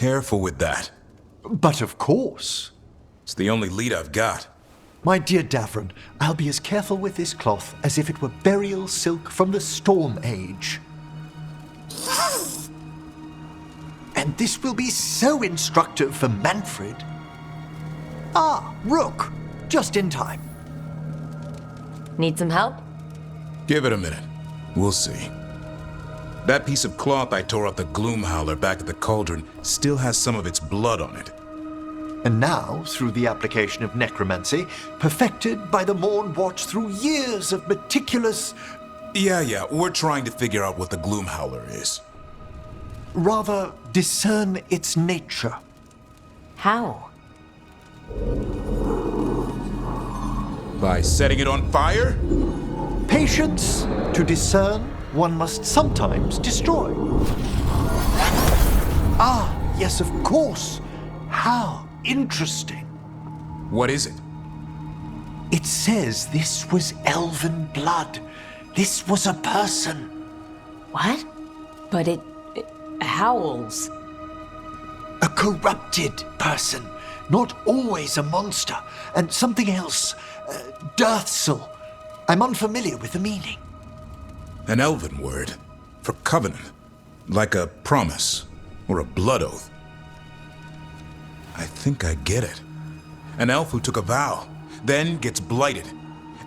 careful with that. But of course. It's the only lead I've got. My dear Davron, I'll be as careful with this cloth as if it were burial silk from the Storm Age. And this will be so instructive for Manfred. Ah, Rook, just in time. Need some help? Give it a minute. We'll see. That piece of cloth I tore off the Gloom Howler back at the cauldron still has some of its blood on it. And now, through the application of necromancy, perfected by the Morn Watch through years of meticulous... Yeah, we're trying to figure out what the Gloom Howler is. Rather, discern its nature. How? By setting it on fire? Patience. To discern, one must sometimes destroy. Ah, yes, of course. How interesting. What is it? It says this was elven blood. This was a person. What? But it howls. A corrupted person. Not always a monster. And something else. Dirthsel. I'm unfamiliar with the meaning. An elven word. For covenant. Like a promise. Or a blood oath. I think I get it. An elf who took a vow, then gets blighted.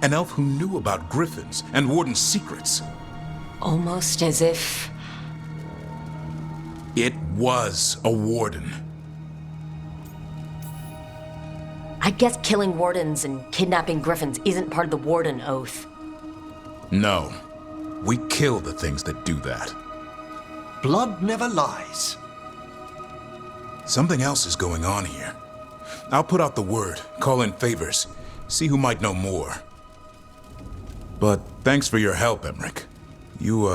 An elf who knew about griffins and warden's secrets. Almost as if... It was a warden. I guess killing wardens and kidnapping griffins isn't part of the warden oath. No. We kill the things that do that. Blood never lies. Something else is going on here. I'll put out the word, call in favors, see who might know more. But thanks for your help, Emmerich. You,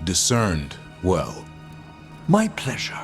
discerned well. My pleasure.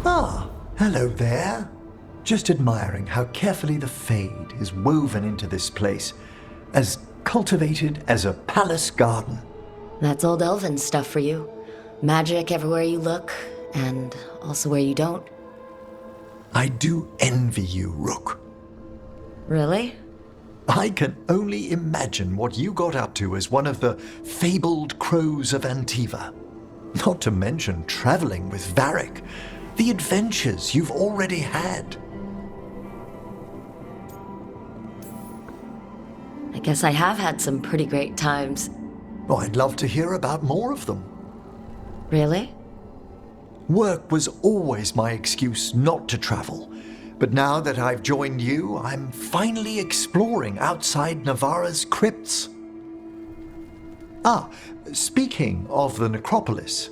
Ah, hello there. Just admiring how carefully the Fade is woven into this place, as cultivated as a palace garden. That's old elven stuff for you. Magic everywhere you look, and also where you don't. I do envy you, Rook. Really? I can only imagine what you got up to as one of the fabled crows of Antiva. Not to mention traveling with Varric. The adventures you've already had. I guess I have had some pretty great times. Oh, I'd love to hear about more of them. Really? Work was always my excuse not to travel. But now that I've joined you, I'm finally exploring outside Navarra's crypts. Ah, speaking of the necropolis.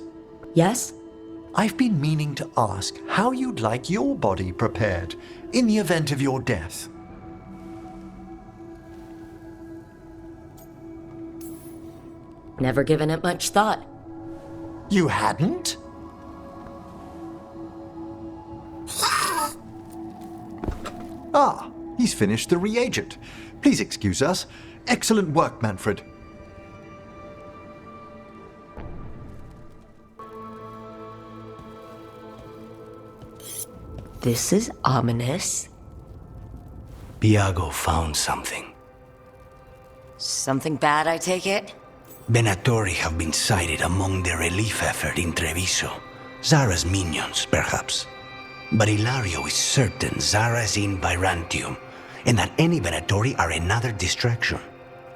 Yes? I've been meaning to ask how you'd like your body prepared in the event of your death. Never given it much thought. You hadn't? Ah, he's finished the reagent. Please excuse us. Excellent work, Manfred. This is ominous. Piago found something. Something bad, I take it? Venatori have been sighted among the relief effort in Treviso. Zara's minions, perhaps. But Ilario is certain Zara is in Byzantium, and that any Venatori are another distraction.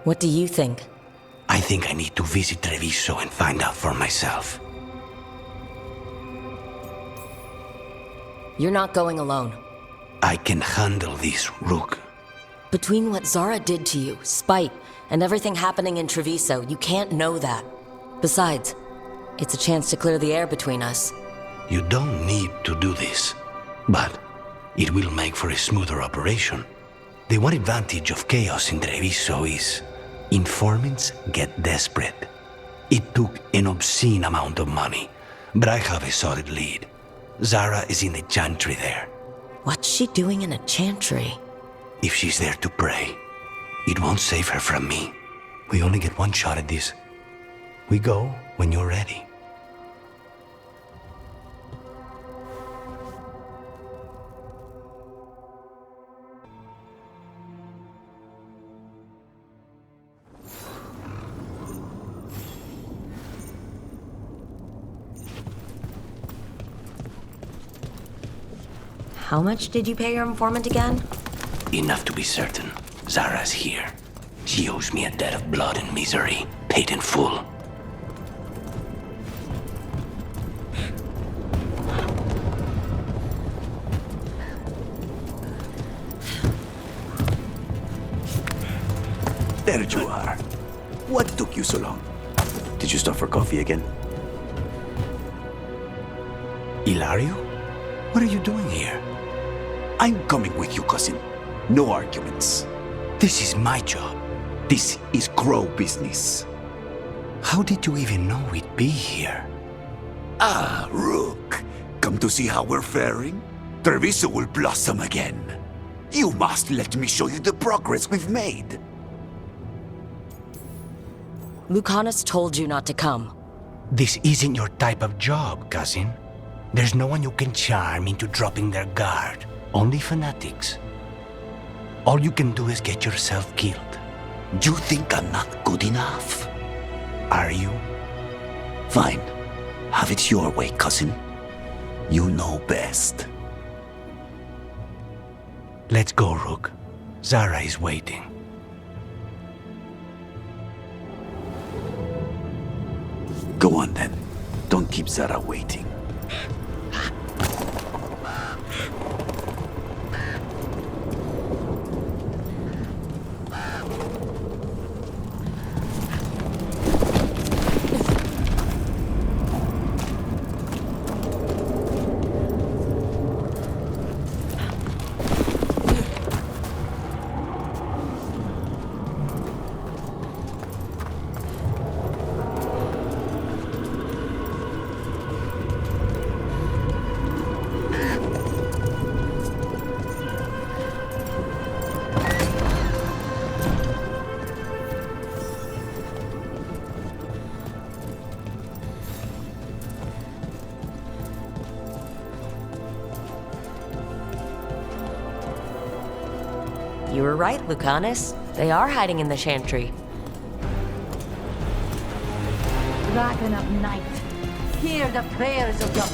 What do you think? I think I need to visit Treviso and find out for myself. You're not going alone. I can handle this, Rook. Between what Zara did to you, spite, and everything happening in Treviso, you can't know that. Besides, it's a chance to clear the air between us. You don't need to do this, but it will make for a smoother operation. The one advantage of chaos in Treviso is informants get desperate. It took an obscene amount of money, but I have a solid lead. Zara is in the chantry there. What's she doing in a chantry? If she's there to pray, it won't save her from me. We only get one shot at this. We go when you're ready. How much did you pay your informant again? Enough to be certain. Zara's here. She owes me a debt of blood and misery, paid in full. There you are. What took you so long? Did you stop for coffee again? Ilario? What are you doing here? I'm coming with you, cousin. No arguments. This is my job. This is Crow business. How did you even know we'd be here? Ah, Rook. Come to see how we're faring? Treviso will blossom again. You must let me show you the progress we've made. Lucanus told you not to come. This isn't your type of job, cousin. There's no one you can charm into dropping their guard. Only fanatics. All you can do is get yourself killed. You think I'm not good enough? Are you? Fine. Have it your way, cousin. You know best. Let's go, Rook. Zara is waiting. Go on then. Don't keep Zara waiting. You were right, Lucanus. They are hiding in the chantry. Dragon of night, hear the prayers of your...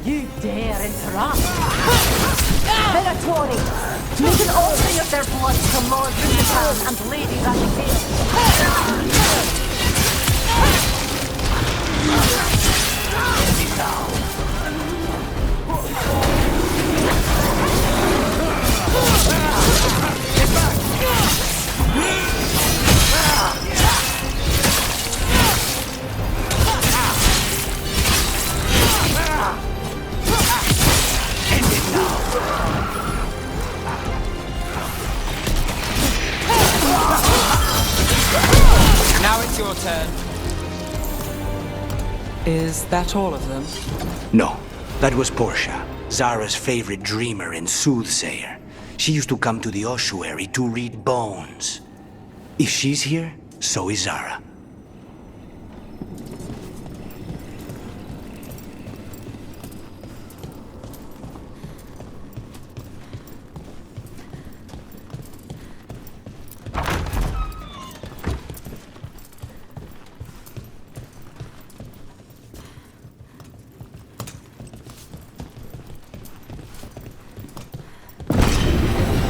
You dare interrupt! Venatori, make an offering of their blood to Lord Vindical and Lady Raticale. Now it's your turn. Is that all of them? No, that was Portia, Zara's favorite dreamer and soothsayer. She used to come to the ossuary to read bones. If she's here, so is Zara.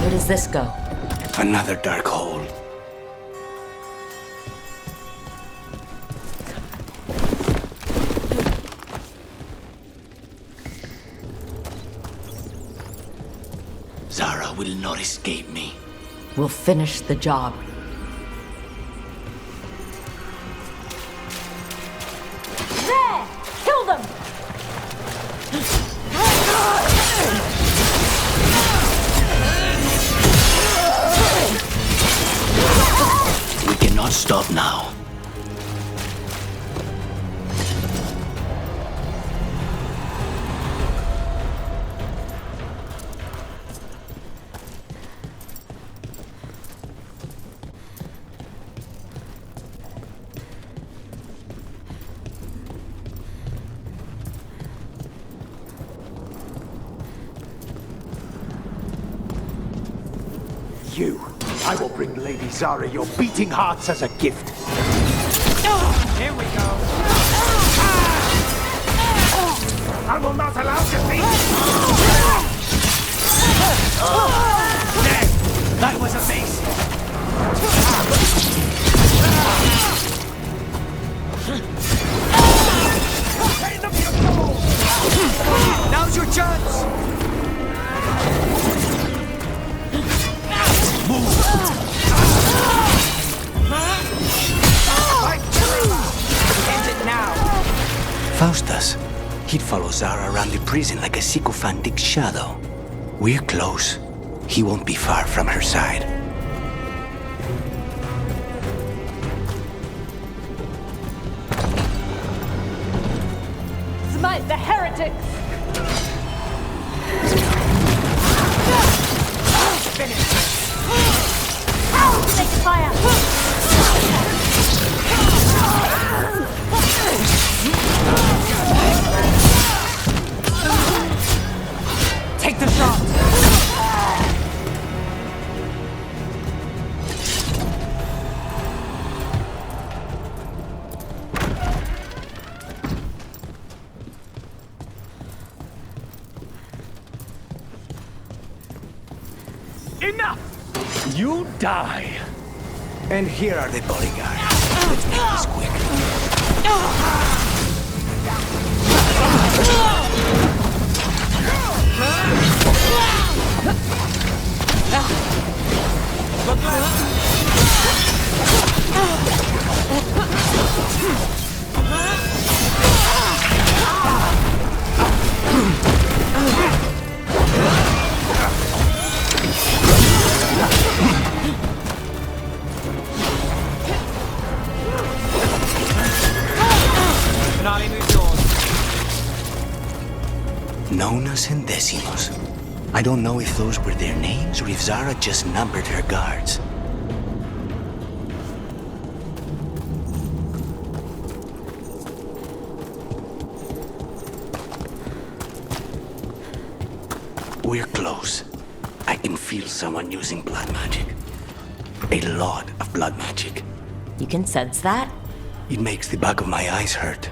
Where does this go? Another dark hole. Zara will not escape me. We'll finish the job. There! Kill them! We cannot stop now. You. I will bring Lady Zara your beating hearts as a gift. Here we go. I will not allow defeat! That was amazing! Now's your chance. End it now. Faustus. He'd follow Zara around the prison like a sycophantic shadow. We're close. He won't be far from her side. Smite the heretics! Take fire! Take the shot. Enough! You die! And here are the bodyguards. Let's make this quick. Finale moves yours. Nonas and Decimos. I don't know if those were their names or if Zara just numbered her guards. We're close. I can feel someone using blood magic. A lot of blood magic. You can sense that? It makes the back of my eyes hurt.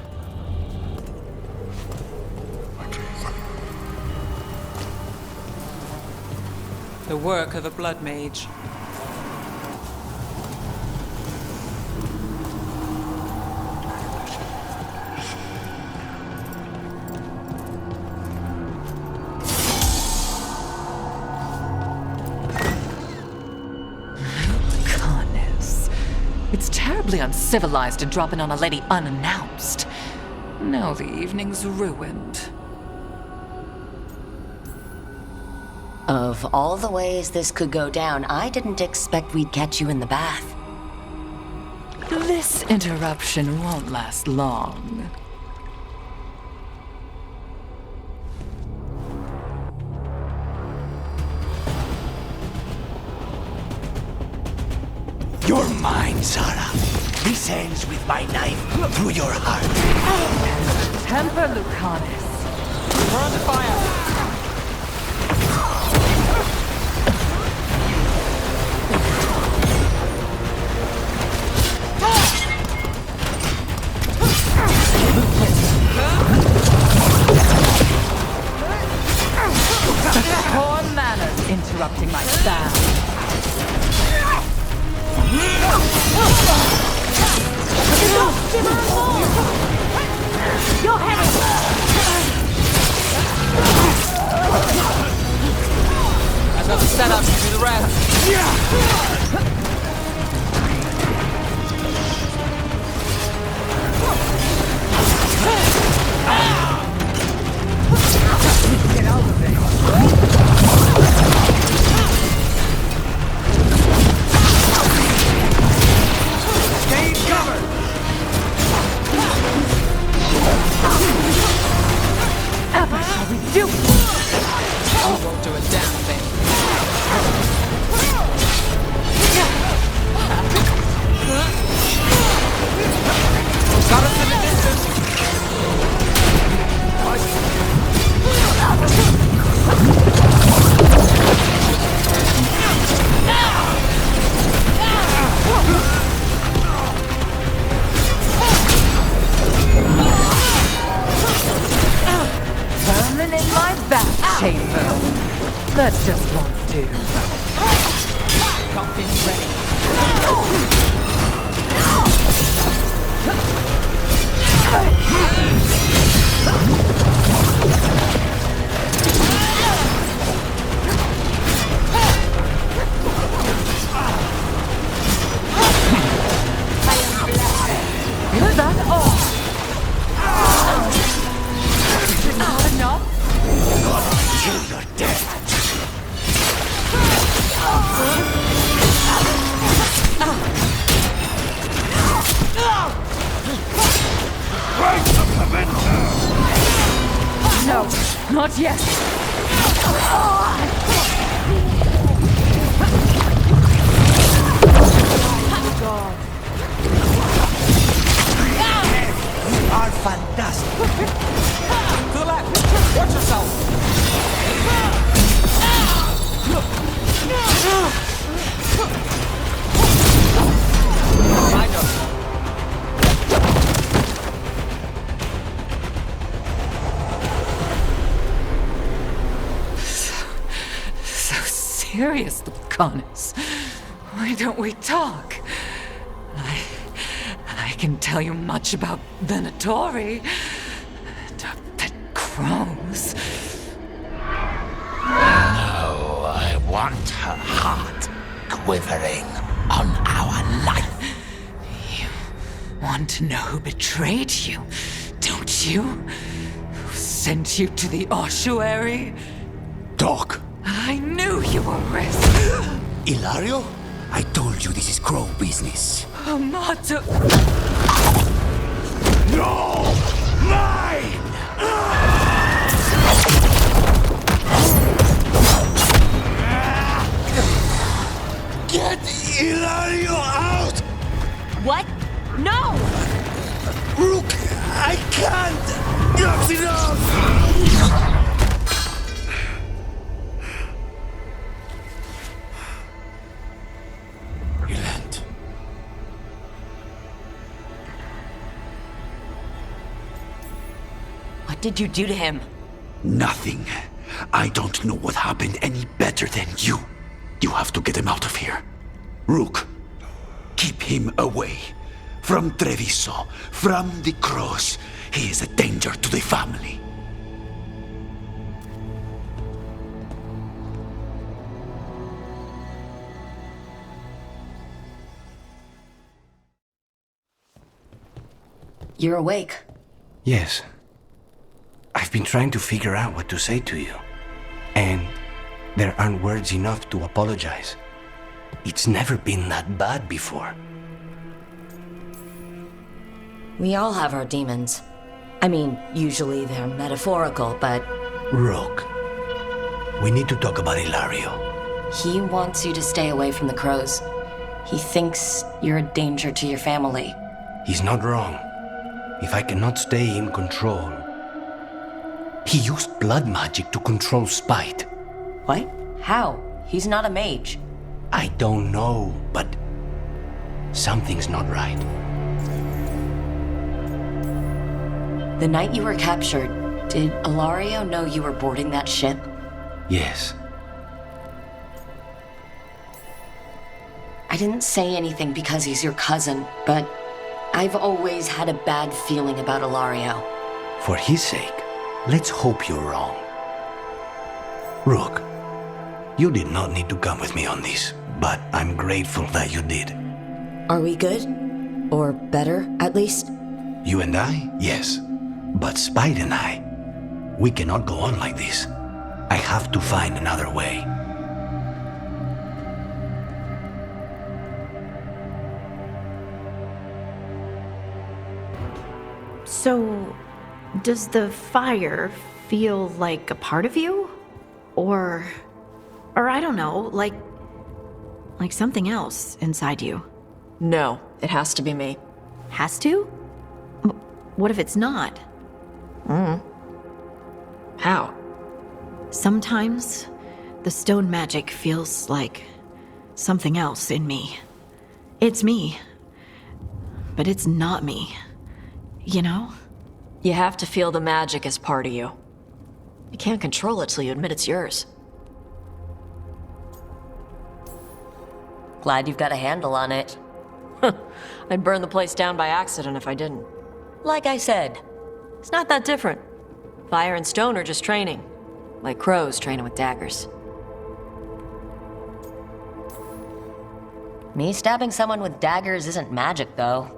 The work of a blood mage. Goodness. It's terribly uncivilized to drop in on a lady unannounced. Now the evening's ruined. Of all the ways this could go down, I didn't expect we'd catch you in the bath. This interruption won't last long. You're mine, Sarah. This ends with my knife through your heart. Temper, Lucanus. We're under fire. Poor manners interrupting my bath. Your head! I've got the setup to do the rest. Ever shall we do? I won't do a damn thing. Got us in the distance. Vermin in my bath chamber. That just won't do. Coffin's ready. Is that all? Is it not enough? Till you're dead. No, not yet. You are fantastic. To the left. Watch yourself. I know. So serious, Lucanus. Why don't we talk? I can tell you much about Venatori and our pet crows. No, I want her heart quivering on our life. You want to know who betrayed you, don't you? Who sent you to the ossuary? Talk. I knew you were risk. Ilario? I told you this is crow business. Amato. No! Mine! Get Ilario out! What? No! Rook, I can't! Not enough! Relent. What did you do to him? Nothing. I don't know what happened any better than you. You have to get him out of here. Rook, keep him away. From Treviso, from the cross. He is a danger to the family. You're awake. Yes. I've been trying to figure out what to say to you. And there aren't words enough to apologize. It's never been that bad before. We all have our demons. I mean, usually they're metaphorical, but Rook, we need to talk about Ilario. he wants you to stay away from the crows. He thinks you're a danger to your family. He's not wrong. If I cannot stay in control... He used blood magic to control Spite. What? How? He's not a mage. I don't know, but... something's not right. The night you were captured, did Ilario know you were boarding that ship? Yes. I didn't say anything because he's your cousin, but I've always had a bad feeling about Ilario. For his sake, let's hope you're wrong. Rook, you did not need to come with me on this, but I'm grateful that you did. Are we good? Or better, at least? You and I? Yes. But Spite and I, we cannot go on like this. I have to find another way. So, does the fire feel like a part of you? Or I don't know, like something else inside you? No, it has to be me. Has to? What if it's not? How? Sometimes the stone magic feels like something else in me. It's me, but it's not me. You know? You have to feel the magic as part of you. You can't control it till you admit it's yours. Glad you've got a handle on it. I'd burn the place down by accident if I didn't. Like I said, It's not that different. Fire and stone are just training. Like crows training with daggers. me stabbing someone with daggers isn't magic, though.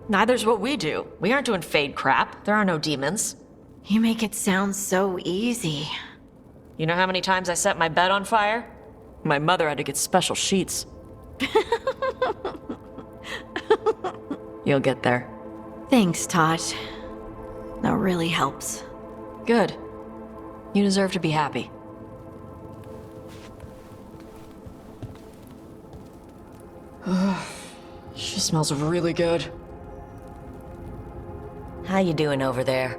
Neither's what we do. We aren't doing fade crap. There are no demons. You make it sound so easy. You know how many times I set my bed on fire? My mother had to get special sheets. You'll get there. Thanks, Todd. That really helps. Good. You deserve to be happy. She smells really good. How you doing over there?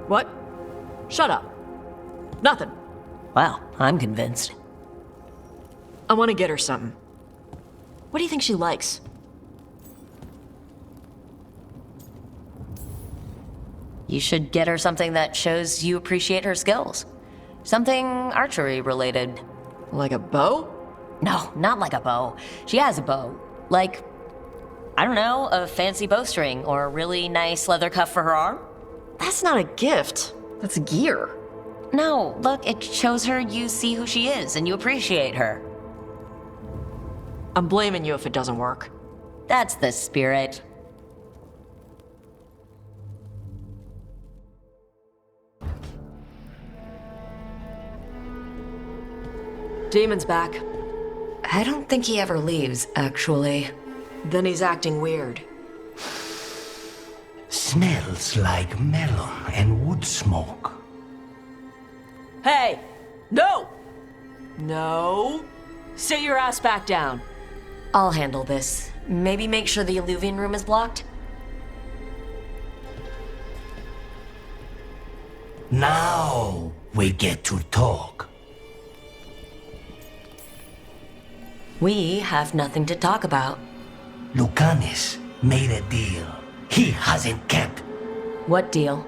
What? Shut up. Nothing. Wow, I'm convinced. I want to get her something. What do you think she likes? You should get her something that shows you appreciate her skills. Something archery related. Like a bow? No, not like a bow. She has a bow. Like, I don't know, a fancy bowstring or a really nice leather cuff for her arm? That's not a gift. That's gear. No, look, it shows her you see who she is and you appreciate her. I'm blaming you if it doesn't work. That's the spirit. Demon's back. I don't think he ever leaves, actually. Then he's acting weird. Smells like melon and wood smoke. Hey! No! No! Sit your ass back down. I'll handle this. Maybe make sure the Illuvian room is blocked? Now we get to talk. We have nothing to talk about. Lucanis made a deal he hasn't kept. What deal?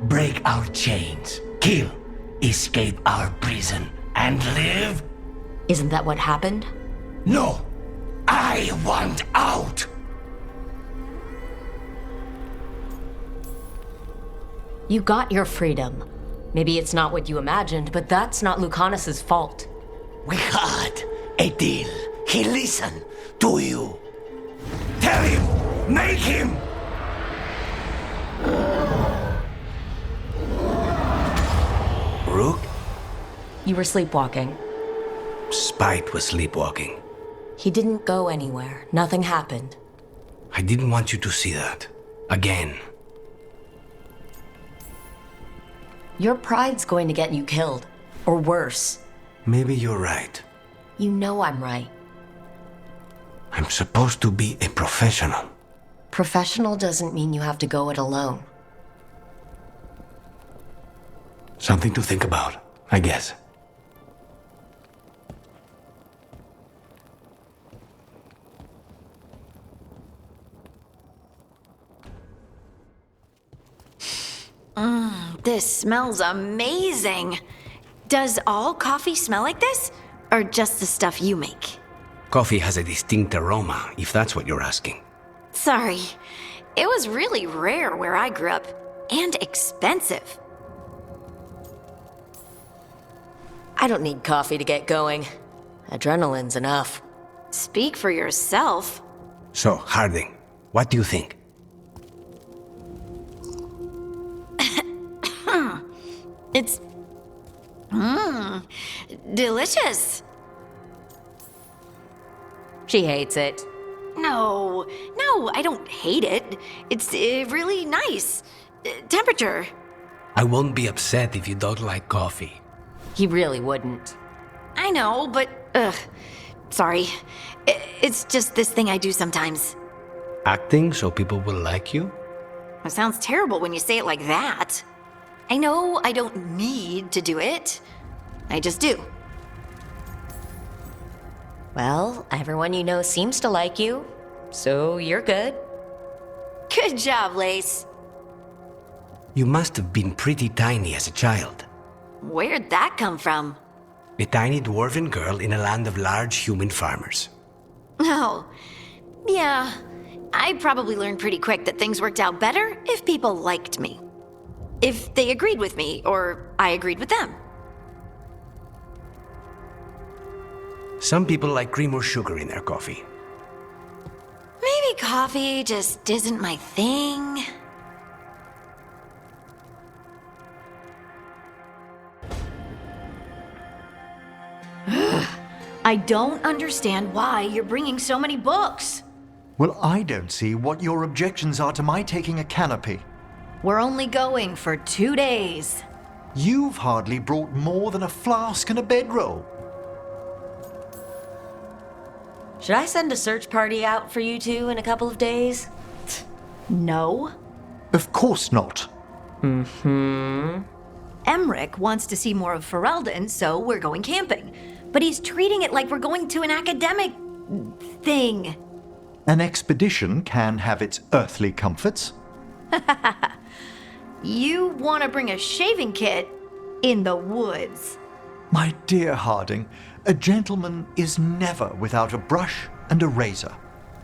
Break our chains, kill, escape our prison, and live? Isn't that what happened? No! I want out! You got your freedom. Maybe it's not what you imagined, but that's not Lucanis's fault. We had a deal. He listened to you. Tell him! Make him! Rook? You were sleepwalking. Spite was sleepwalking. He didn't go anywhere. Nothing happened. I didn't want you to see that. Again. Your pride's going to get you killed. Or worse. Maybe you're right. You know I'm right. I'm supposed to be a professional. Professional doesn't mean you have to go it alone. Something to think about, I guess. This smells amazing. Does all coffee smell like this? Or just the stuff you make? Coffee has a distinct aroma, if that's what you're asking. Sorry. It was really rare where I grew up. And expensive. I don't need coffee to get going. Adrenaline's enough. Speak for yourself. So, Harding, what do you think? It's... delicious. She hates it. No, I don't hate it. It's really nice. Temperature. I won't be upset if you don't like coffee. He really wouldn't. I know, but... sorry. It's just this thing I do sometimes. Acting so people will like you? It sounds terrible when you say it like that. I know I don't need to do it. I just do. Well, everyone you know seems to like you, so you're good. Good job, Lace. You must have been pretty tiny as a child. Where'd that come from? A tiny dwarven girl in a land of large human farmers. Oh, yeah. I probably learned pretty quick that things worked out better if people liked me. If they agreed with me, or I agreed with them. Some people like cream or sugar in their coffee. Maybe coffee just isn't my thing. I don't understand why you're bringing so many books. Well, I don't see what your objections are to my taking a canopy. We're only going for 2 days. You've hardly brought more than a flask and a bedroll. Should I send a search party out for you two in a couple of days? No. Of course not. Emmerich wants to see more of Ferelden, so we're going camping. But he's treating it like we're going to an academic... thing. An expedition can have its earthly comforts. You want to bring a shaving kit in the woods. My dear Harding, a gentleman is never without a brush and a razor.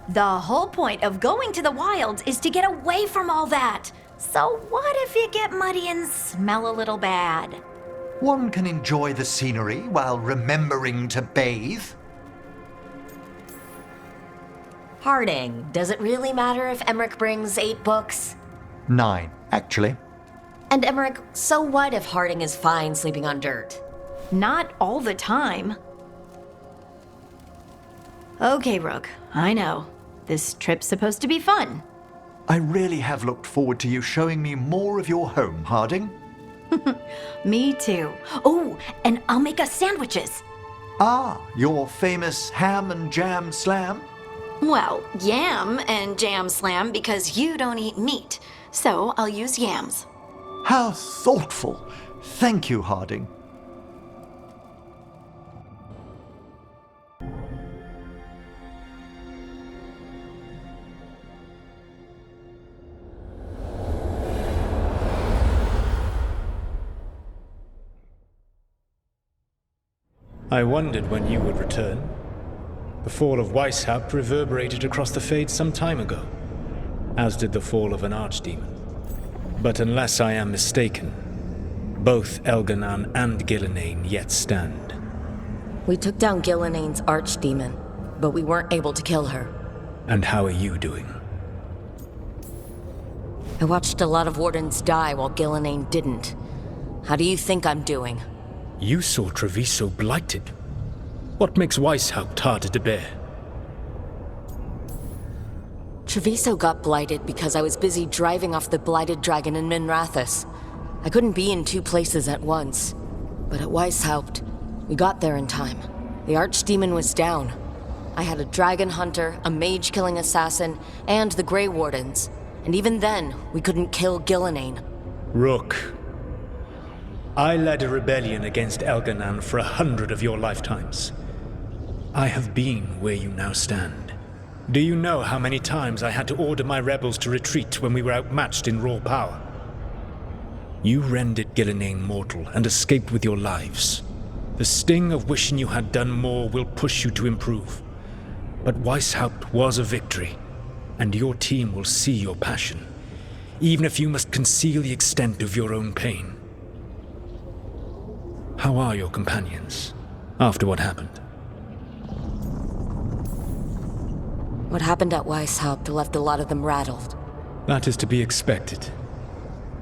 The whole point of going to the wilds is to get away from all that. So what if you get muddy and smell a little bad? One can enjoy the scenery while remembering to bathe. Harding, does it really matter if Emmerich brings 8 books? 9, actually. And Emmerich, so what if Harding is fine sleeping on dirt? Not all the time. Okay, Rook, I know. This trip's supposed to be fun. I really have looked forward to you showing me more of your home, Harding. Me too. Oh, and I'll make us sandwiches. Ah, your famous ham and jam slam? Well, yam and jam slam because you don't eat meat. So I'll use yams. How thoughtful. Thank you, Harding. I wondered when you would return. The fall of Weishaupt reverberated across the Fades some time ago, as did the fall of an archdemon. But unless I am mistaken, both Elganan and Gillenane yet stand. We took down Gillenane's archdemon, but we weren't able to kill her. And how are you doing? I watched a lot of wardens die while Gillenane didn't. How do you think I'm doing? You saw Treviso blighted. What makes Weishaupt harder to bear? Treviso got blighted because I was busy driving off the blighted dragon in Minrathous. I couldn't be in 2 places at once. But at Weishaupt, we got there in time. The archdemon was down. I had a dragon hunter, a mage-killing assassin, and the Grey Wardens. And even then, we couldn't kill Gillenane. Rook, I led a rebellion against Elganan for 100 of your lifetimes. I have been where you now stand. Do you know how many times I had to order my rebels to retreat when we were outmatched in raw power? You rendered Gillenane mortal and escaped with your lives. The sting of wishing you had done more will push you to improve. But Weishaupt was a victory, and your team will see your passion, even if you must conceal the extent of your own pain. How are your companions, after what happened? What happened at Weishaupt left a lot of them rattled. That is to be expected.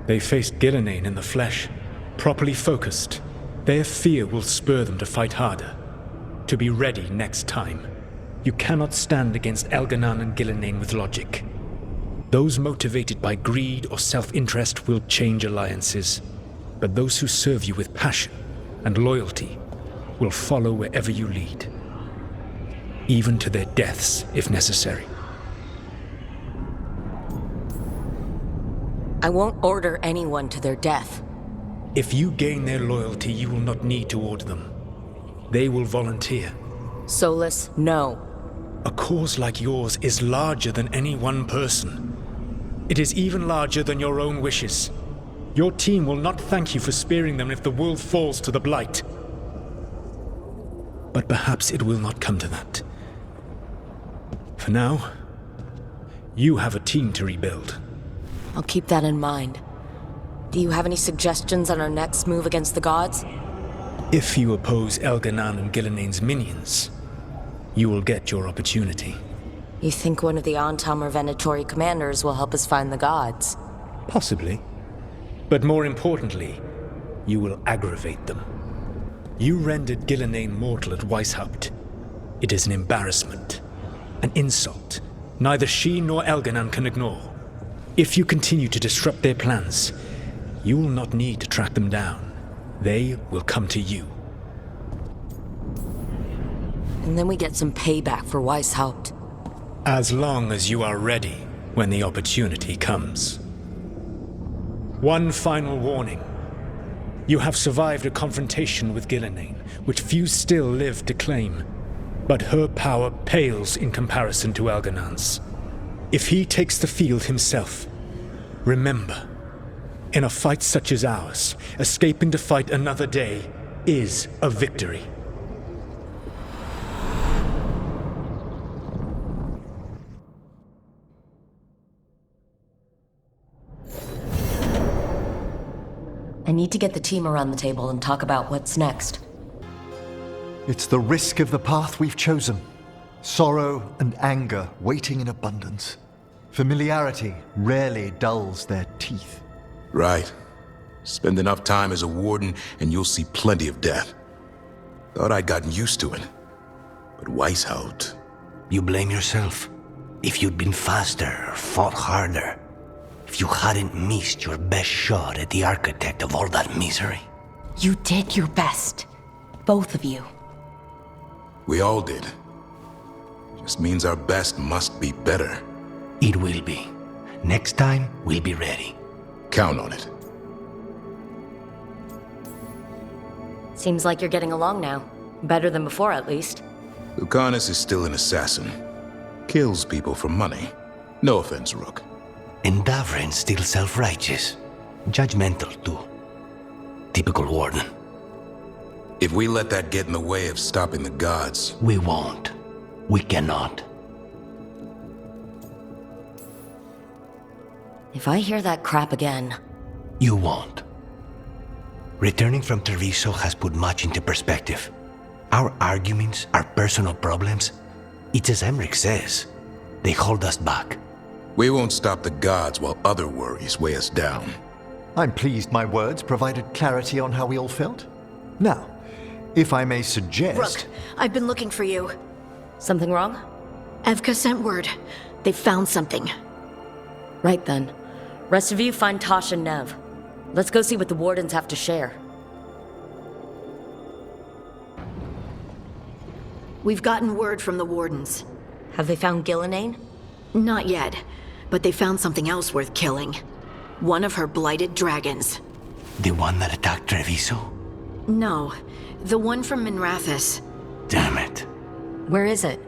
They faced Gillenane in the flesh, properly focused. Their fear will spur them to fight harder, to be ready next time. You cannot stand against Elganan and Gillenane with logic. Those motivated by greed or self-interest will change alliances, but those who serve you with passion and loyalty will follow wherever you lead, even to their deaths if necessary. I won't order anyone to their death. If you gain their loyalty, you will not need to order them. They will volunteer. Solus, no. A cause like yours is larger than any one person. It is even larger than your own wishes. Your team will not thank you for sparing them if the world falls to the Blight. But perhaps it will not come to that. For now, you have a team to rebuild. I'll keep that in mind. Do you have any suggestions on our next move against the gods? If you oppose Elganan and Gillenane's minions, you will get your opportunity. You think one of the Antam or Venatori commanders will help us find the gods? Possibly. But more importantly, you will aggravate them. You rendered Gillenane mortal at Weishaupt. It is an embarrassment, an insult, neither she nor Elganan can ignore. If you continue to disrupt their plans, you will not need to track them down. They will come to you. And then we get some payback for Weishaupt. As long as you are ready when the opportunity comes. One final warning. You have survived a confrontation with Gillenane, which few still live to claim. But her power pales in comparison to Elganan's. If he takes the field himself, remember, in a fight such as ours, escaping to fight another day is a victory. I need to get the team around the table and talk about what's next. It's the risk of the path we've chosen. Sorrow and anger waiting in abundance. Familiarity rarely dulls their teeth. Right. Spend enough time as a warden and you'll see plenty of death. Thought I'd gotten used to it. But Weishaupt... You blame yourself. If you'd been faster or fought harder. If you hadn't missed your best shot at the architect of all that misery. You did your best. Both of you. We all did. Just means our best must be better. It will be. Next time, we'll be ready. Count on it. Seems like you're getting along now. Better than before, at least. Lucanus is still an assassin. Kills people for money. No offense, Rook. And Davren's still self-righteous. Judgmental, too. Typical warden. If we let that get in the way of stopping the gods... We won't. We cannot. If I hear that crap again... You won't. Returning from Treviso has put much into perspective. Our arguments, our personal problems, it's as Emmerich says. They hold us back. We won't stop the gods while other worries weigh us down. I'm pleased my words provided clarity on how we all felt. Now, if I may suggest... Rook, I've been looking for you. Something wrong? Evka sent word. They found something. Right then. Rest of you find Tosh and Nev. Let's go see what the Wardens have to share. We've gotten word from the Wardens. Have they found Gillenane? Not yet, but they found something else worth killing. One of her blighted dragons. The one that attacked Treviso? No, the one from Minrathous. Damn it. Where is it?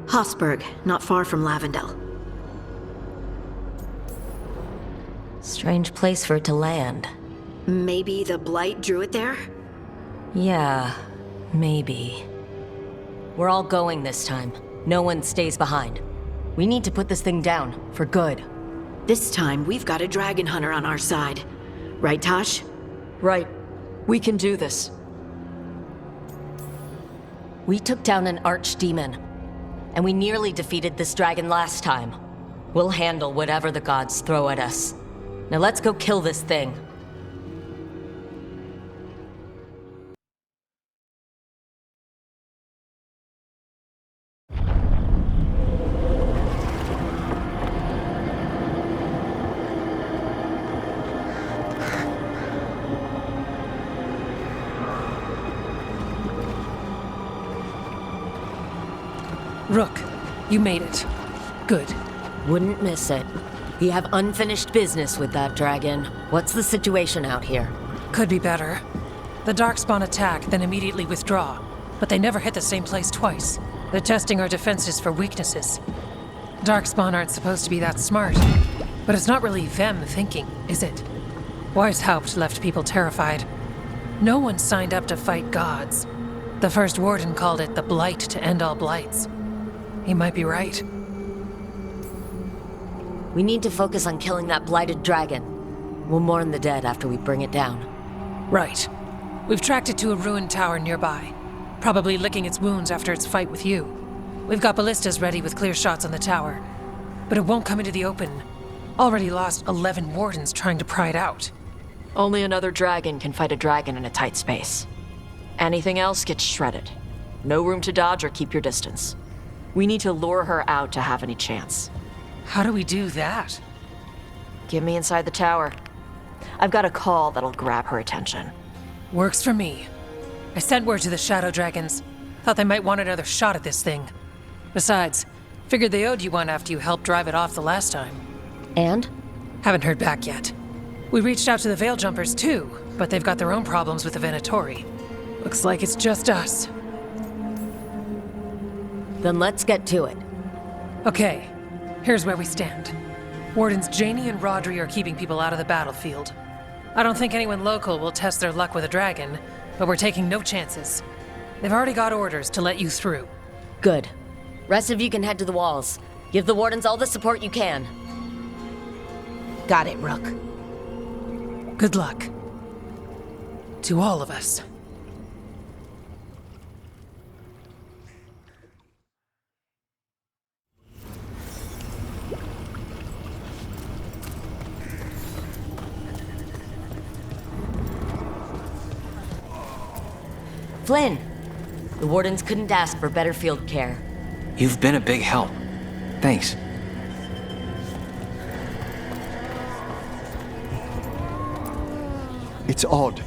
Hossberg, not far from Lavendel. Strange place for it to land. Maybe the blight drew it there? Yeah, maybe. We're all going this time. No one stays behind. We need to put this thing down, for good. This time, we've got a dragon hunter on our side. Right, Tosh? Right. We can do this. We took down an archdemon, and we nearly defeated this dragon last time. We'll handle whatever the gods throw at us. Now let's go kill this thing. Rook, you made it. Good. Wouldn't miss it. We have unfinished business with that dragon. What's the situation out here? Could be better. The Darkspawn attack, then immediately withdraw. But they never hit the same place twice. They're testing our defenses for weaknesses. Darkspawn aren't supposed to be that smart. But it's not really them thinking, is it? Weishaupt left people terrified. No one signed up to fight gods. The first warden called it the blight to end all blights. He might be right. We need to focus on killing that blighted dragon. We'll mourn the dead after we bring it down. Right. We've tracked it to a ruined tower nearby. Probably licking its wounds after its fight with you. We've got ballistas ready with clear shots on the tower. But it won't come into the open. Already lost 11 wardens trying to pry it out. Only another dragon can fight a dragon in a tight space. Anything else gets shredded. No room to dodge or keep your distance. We need to lure her out to have any chance. How do we do that? Get me inside the tower. I've got a call that'll grab her attention. Works for me. I sent word to the Shadow Dragons. Thought they might want another shot at this thing. Besides, figured they owed you one after you helped drive it off the last time. And? Haven't heard back yet. We reached out to the Veil Jumpers too, but they've got their own problems with the Venatori. Looks like it's just us. Then let's get to it. Okay, here's where we stand. Wardens Janey and Rodri are keeping people out of the battlefield. I don't think anyone local will test their luck with a dragon, but we're taking no chances. They've already got orders to let you through. Good. Rest of you can head to the walls. Give the Wardens all the support you can. Got it, Rook. Good luck. To all of us. Flynn! The Wardens couldn't ask for better field care. You've been a big help. Thanks. It's odd.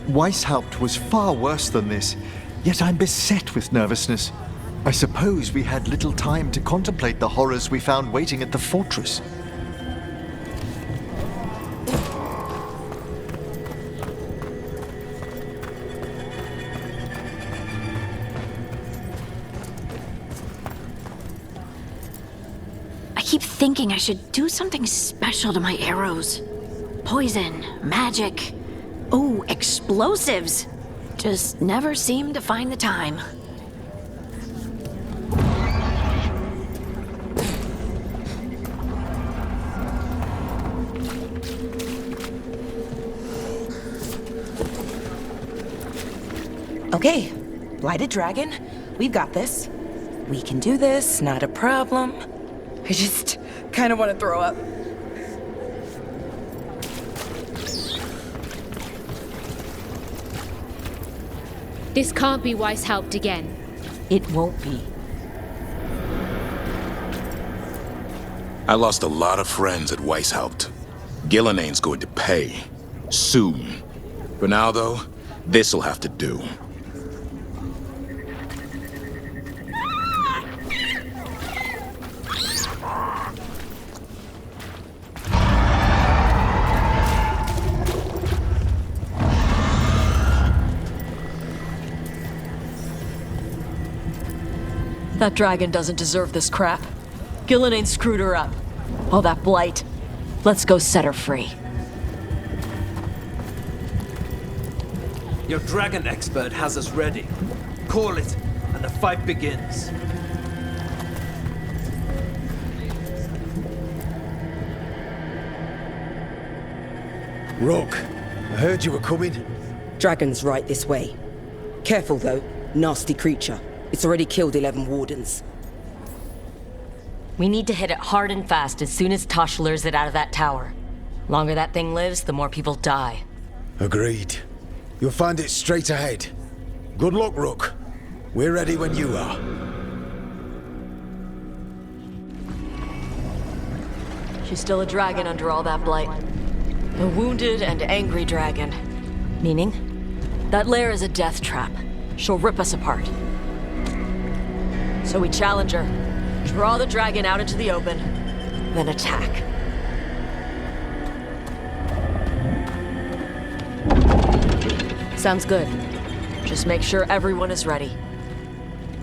Weishaupt was far worse than this, yet I'm beset with nervousness. I suppose we had little time to contemplate the horrors we found waiting at the fortress. I keep thinking I should do something special to my arrows. Poison, magic, oh, explosives. Just never seem to find the time. Okay, Blighted Dragon, we've got this. We can do this, not a problem. I just kind of want to throw up. This can't be Weishaupt again. It won't be. I lost a lot of friends at Weishaupt. Gillenane's going to pay. Soon. For now, though, this'll have to do. That dragon doesn't deserve this crap. Gillenane screwed her up. All that blight. Let's go set her free. Your dragon expert has us ready. Call it, and the fight begins. Rook, I heard you were coming. Dragon's right this way. Careful though, nasty creature. It's already killed 11 wardens. We need to hit it hard and fast as soon as Tosh lures it out of that tower. Longer that thing lives, the more people die. Agreed. You'll find it straight ahead. Good luck, Rook. We're ready when you are. She's still a dragon under all that blight. A wounded and angry dragon. Meaning? That lair is a death trap. She'll rip us apart. So we challenge her, draw the dragon out into the open, then attack. Sounds good. Just make sure everyone is ready.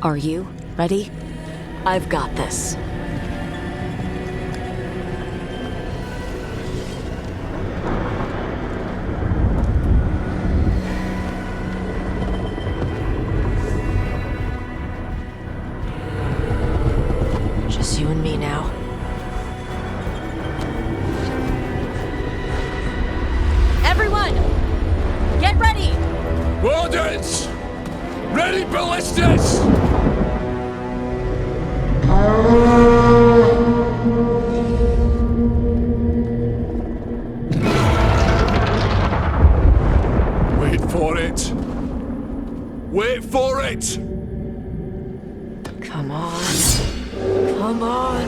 Are you ready? I've got this. Just you and me now. Everyone! Get ready! Wardens! Ready ballistas! Wait for it! Wait for it! Come on. Come on.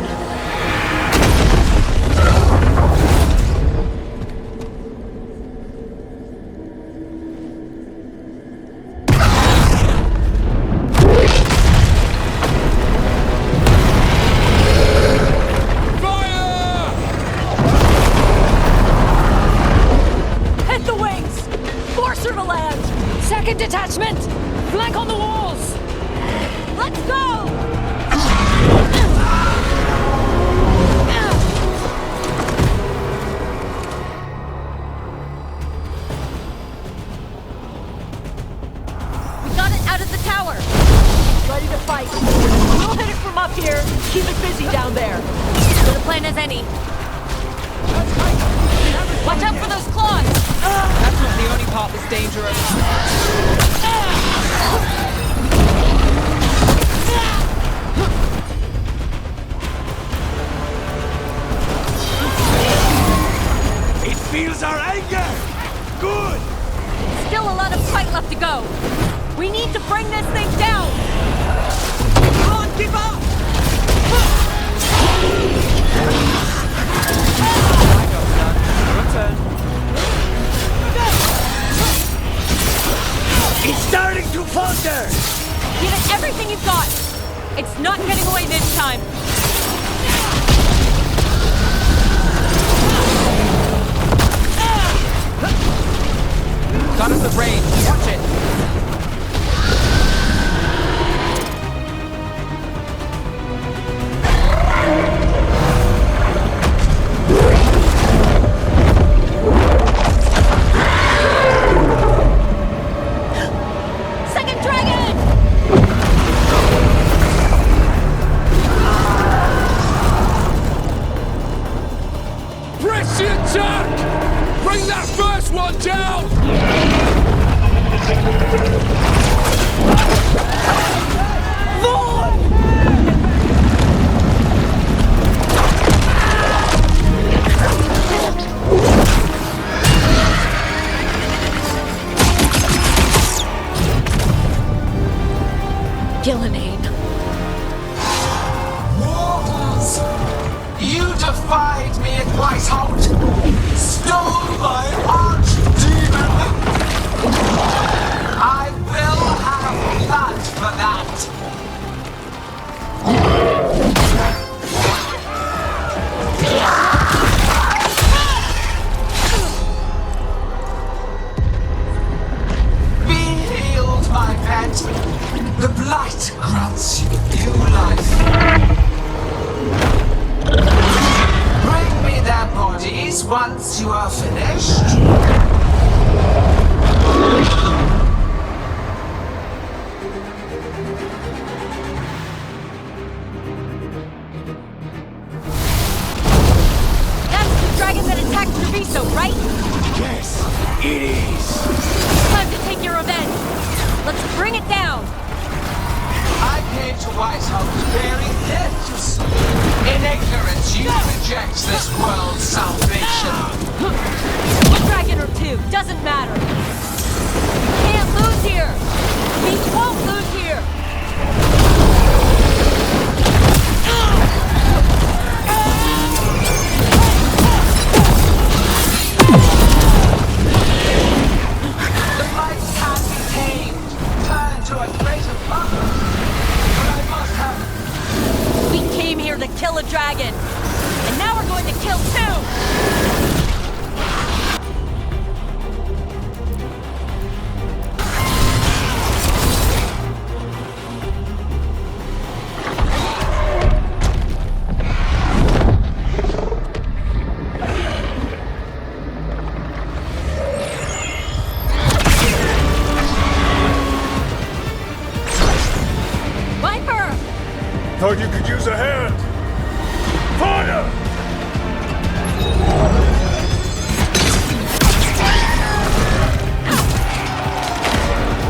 Hit the wings! Force her to land! Second detachment! Flank on the walls! Let's go! We got it out of the tower! Ready to fight. We'll hit it from up here. Keep it busy down there. Good a plan as any. Watch out for those claws! That's not the only part that's dangerous. It feels our anger! Good! Still a lot of fight left to go. We need to bring this thing down! Come on, keep up! It's starting to falter! Give it everything you've got! It's not getting away this time! Got us at range. Watch it. Second dragon! Press the attack! Bring that first one down! Gillenane. Mortals! You defied me at Whitehout! Stole my archdemon! I will have blood for that! Be healed, my pet! The blight grants once you are finished... That's the dragon that attacked Treviso, right? Yes, it is. Time to take your revenge. Let's bring it down. I came to Weishaupt bearing gifts. In ignorance, you reject this world's salvation. A dragon or two, doesn't matter. We can't lose here. We won't lose here. The light can be tamed, turned to a greater purpose. But I must have... We came here to kill a dragon. And now we're going to kill two. Thought you could use a hand! Fire!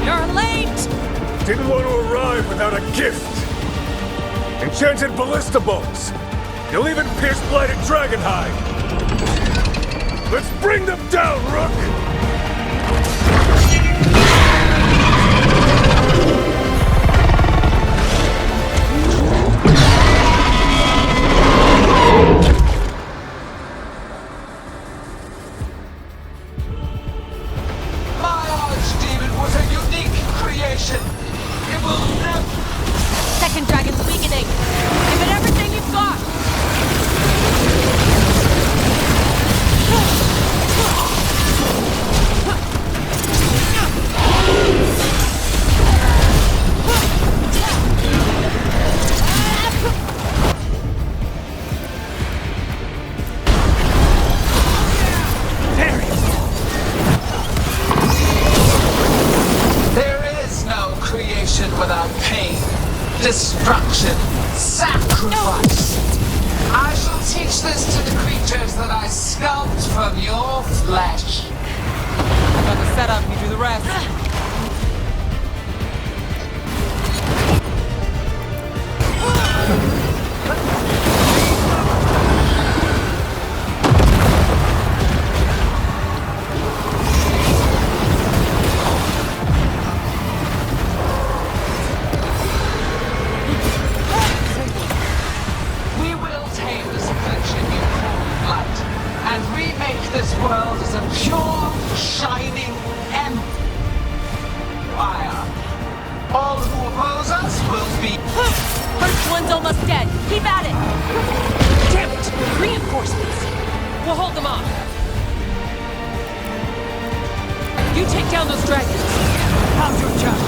You're late! Didn't want to arrive without a gift! Enchanted ballista bolts! You'll even pierce blighted dragonhide! Let's bring them down, Rook! Second dragon's weakening. Give it everything you've got. There is no creation without pain. Destruction, sacrifice. I shall teach this to the creatures that I sculpt from your flesh. I got the setup, you do the rest. This world is a pure, shining empire. All who oppose us will be... First one's almost dead. Keep at it. Damn it! Reinforcements. We'll hold them off. You take down those dragons. How's your job?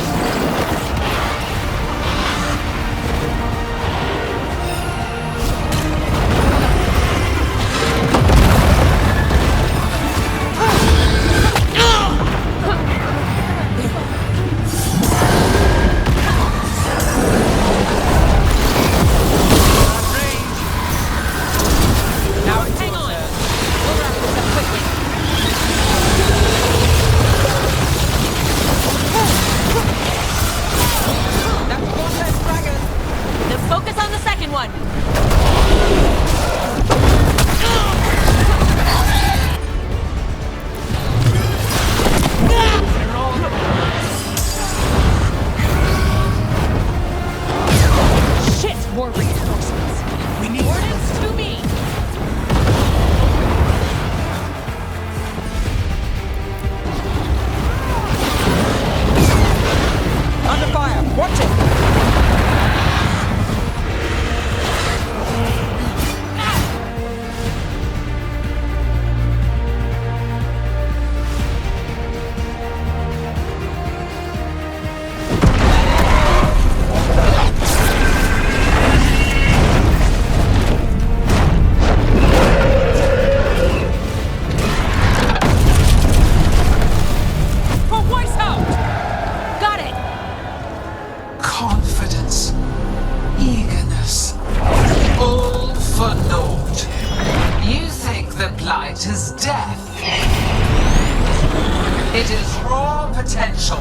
It is raw potential.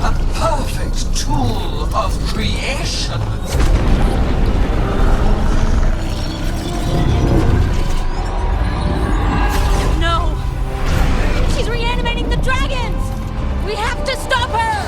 A perfect tool of creation. No! She's reanimating the dragons! We have to stop her!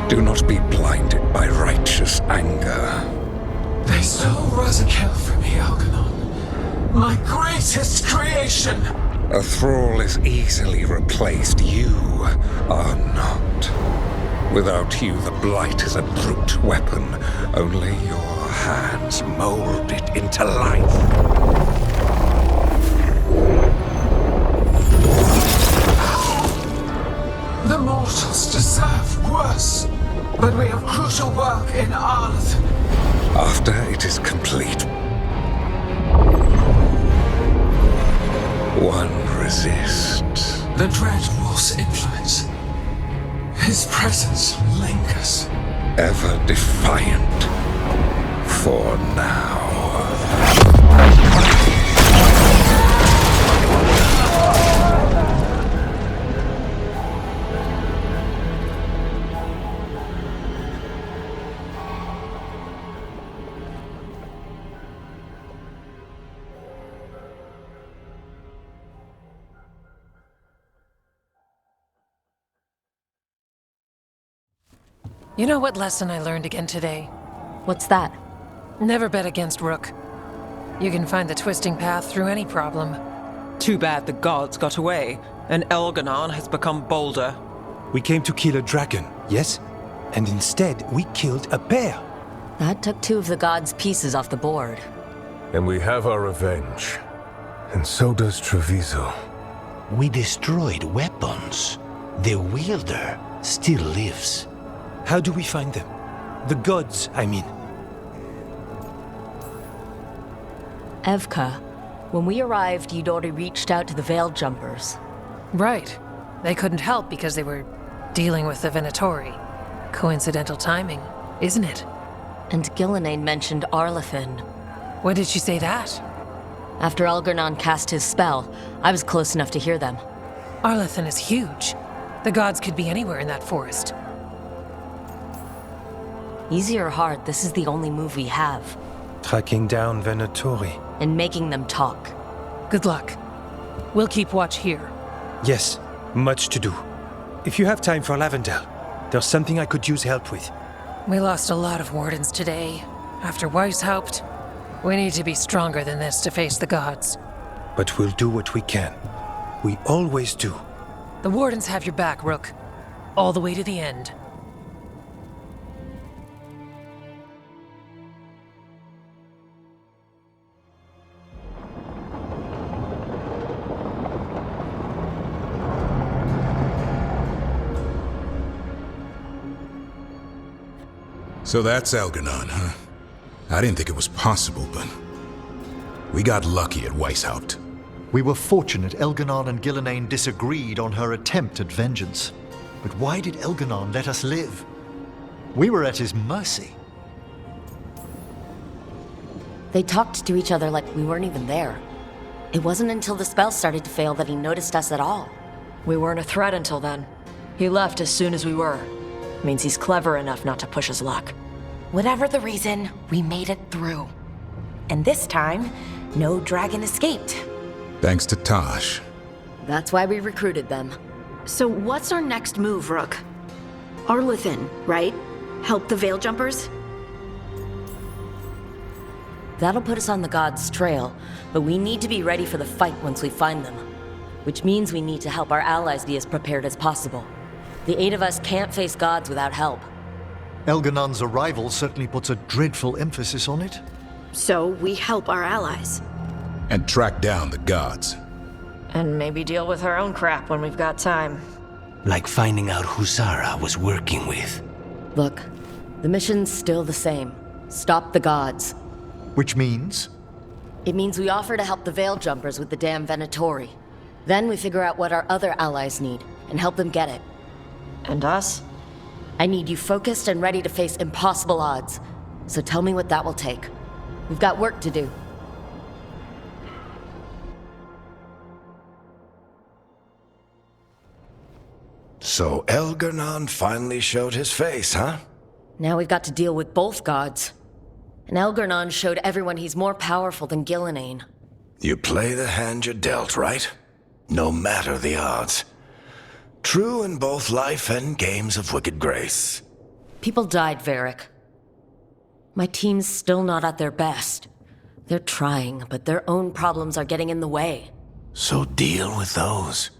Do not be blinded by righteous anger. They stole Rosakel from me, Algernon. My greatest creation. A thrall is easily replaced. You are not. Without you, the blight is a brute weapon. Only your hands mold it into life. The mortals deserve worse. But we have crucial work in Arleth. After it is complete, one resists. The Dread Wolf's influence. His presence lingers. Ever defiant. For now. You know what lesson I learned again today? What's that? Never bet against Rook. You can find the twisting path through any problem. Too bad the gods got away, and Elganon has become bolder. We came to kill a dragon, yes? And instead, we killed a bear. That took 2 of the gods' pieces off the board. And we have our revenge. And so does Treviso. We destroyed weapons. The wielder still lives. How do we find them? The gods, I mean. Evka, when we arrived, you'd already reached out to the Veiled Jumpers. Right. They couldn't help because they were dealing with the Venatori. Coincidental timing, isn't it? And Gillenane mentioned Arlethin. When did she say that? After Algernon cast his spell, I was close enough to hear them. Arlethin is huge. The gods could be anywhere in that forest. Easy or hard, this is the only move we have. Tracking down Venatori. And making them talk. Good luck. We'll keep watch here. Yes, much to do. If you have time for Lavendel, there's something I could use help with. We lost a lot of wardens today. After Weishaupt, we need to be stronger than this to face the gods. But we'll do what we can. We always do. The wardens have your back, Rook. All the way to the end. So that's Algernon, huh? I didn't think it was possible, but we got lucky at Weishaupt. We were fortunate Elganon and Gillenane disagreed on her attempt at vengeance. But why did Elganon let us live? We were at his mercy. They talked to each other like we weren't even there. It wasn't until the spell started to fail that he noticed us at all. We weren't a threat until then. He left as soon as we were. Means he's clever enough not to push his luck. Whatever the reason, we made it through. And this time, no dragon escaped. Thanks to Tosh. That's why we recruited them. So what's our next move, Rook? Arlethin, right? Help the Veil Jumpers? That'll put us on the gods' trail, but we need to be ready for the fight once we find them. Which means we need to help our allies be as prepared as possible. The 8 of us can't face gods without help. Elganon's arrival certainly puts a dreadful emphasis on it. So we help our allies. And track down the gods. And maybe deal with our own crap when we've got time. Like finding out who Zara was working with. Look, the mission's still the same. Stop the gods. Which means? It means we offer to help the Veil Jumpers with the damn Venatori. Then we figure out what our other allies need, and help them get it. And us? I need you focused and ready to face impossible odds. So tell me what that will take. We've got work to do. So Elgarnon finally showed his face, huh? Now we've got to deal with both gods. And Elgarnon showed everyone he's more powerful than Gillenane. You play the hand you're dealt, right? No matter the odds. True in both life and games of wicked grace. People died, Varric. My team's still not at their best. They're trying, but their own problems are getting in the way. So deal with those.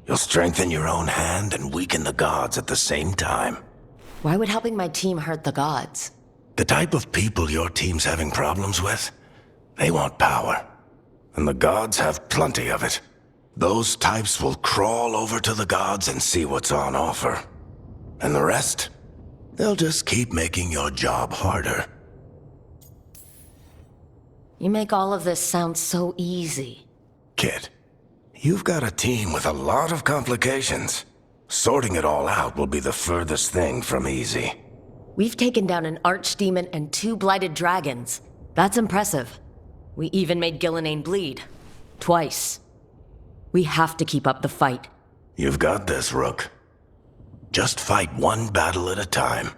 You'll strengthen your own hand and weaken the gods at the same time. Why would helping my team hurt the gods? The type of people your team's having problems with, they want power. And the gods have plenty of it. Those types will crawl over to the gods and see what's on offer. And the rest? They'll just keep making your job harder. You make all of this sound so easy. Kid, you've got a team with a lot of complications. Sorting it all out will be the furthest thing from easy. We've taken down an archdemon and 2 blighted dragons. That's impressive. We even made Gillenane bleed. Twice. We have to keep up the fight. You've got this, Rook. Just fight one battle at a time.